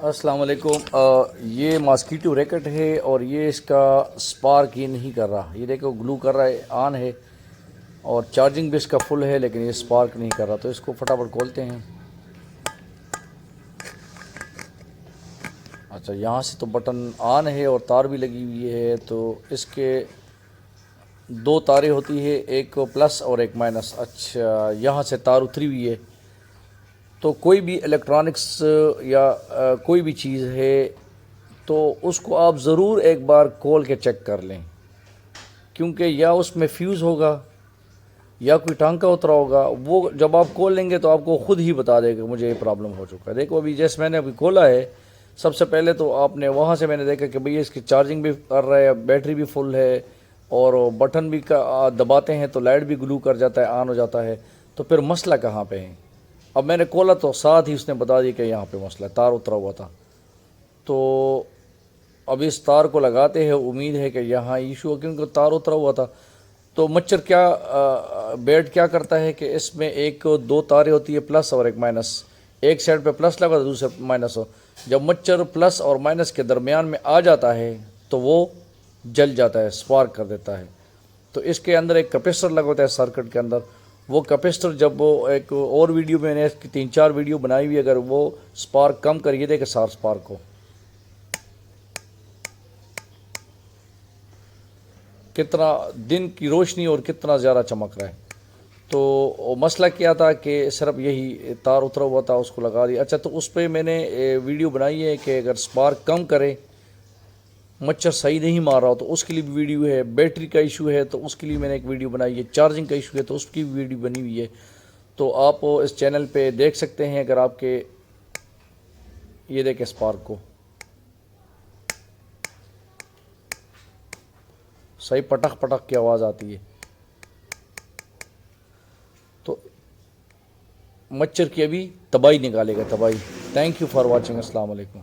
السلام علیکم۔ یہ ماسکیٹو ریکٹ ہے اور یہ اس کا سپارک یہ نہیں کر رہا، یہ دیکھو گلو کر رہا ہے، آن ہے اور چارجنگ بھی اس کا فل ہے لیکن یہ سپارک نہیں کر رہا، تو اس کو فٹافٹ کھولتے ہیں۔ اچھا، یہاں سے تو بٹن آن ہے اور تار بھی لگی ہوئی ہے، تو اس کے دو تاریں ہوتی ہے، ایک پلس اور ایک مائنس۔ اچھا، یہاں سے تار اتری ہوئی ہے۔ تو کوئی بھی الیکٹرانکس یا کوئی بھی چیز ہے تو اس کو آپ ضرور ایک بار کھول کے چیک کر لیں، کیونکہ یا اس میں فیوز ہوگا یا کوئی ٹانکا اترا ہوگا، وہ جب آپ کھول لیں گے تو آپ کو خود ہی بتا دے گا مجھے یہ پرابلم ہو چکا ہے۔ دیکھو ابھی جیسے میں نے ابھی کھولا ہے، سب سے پہلے تو آپ نے وہاں سے میں نے دیکھا کہ بھئی اس کی چارجنگ بھی کر رہا ہے، بیٹری بھی فل ہے اور بٹن بھی دباتے ہیں تو لائٹ بھی گلو کر جاتا ہے، آن ہو جاتا ہے۔ تو پھر مسئلہ کہاں پہ ہے؟ اب میں نے کھولا تو ساتھ ہی اس نے بتا دی کہ یہاں پہ مسئلہ ہے، تار اترا ہوا تھا۔ تو اب اس تار کو لگاتے ہیں، امید ہے کہ یہاں ایشو ہو، کیونکہ تار اترا ہوا تھا۔ تو مچھر بیٹ کیا کرتا ہے کہ اس میں ایک دو تاریں ہوتی ہے، پلس اور ایک مائنس، ایک سائڈ پہ پلس لگا تو دوسرے مائنس ہو۔ جب مچھر پلس اور مائنس کے درمیان میں آ جاتا ہے تو وہ جل جاتا ہے، سپارک کر دیتا ہے۔ تو اس کے اندر ایک کیپیسٹر لگا ہوتا ہے سرکٹ کے اندر، وہ کیپیسٹر جب وہ ایک اور ویڈیو میں نے اس کی 3-4 ویڈیو بنائی ہوئی، اگر وہ سپارک کم کریے دے کہ سار سپارک ہو، کتنا دن کی روشنی اور کتنا زیادہ چمک رہا ہے۔ تو مسئلہ کیا تھا کہ صرف یہی تار اترا ہوا تھا، اس کو لگا دیا۔ اچھا، تو اس پہ میں نے ویڈیو بنائی ہے کہ اگر سپارک کم کرے، مچھر صحیح نہیں مار رہا ہو تو اس کے لیے بھی ویڈیو ہے، بیٹری کا ایشو ہے تو اس کے لیے میں نے ایک ویڈیو بنائی ہے، چارجنگ کا ایشو ہے تو اس کی بھی ویڈیو بنی ہوئی ہے۔ تو آپ اس چینل پہ دیکھ سکتے ہیں اگر آپ کے یہ دیکھیں سپارک کو صحیح پٹخ پٹخ کی آواز آتی ہے۔ تو مچھر کی ابھی تباہی نکالے گا، تباہی۔ Thank you for watching. السلام علیکم۔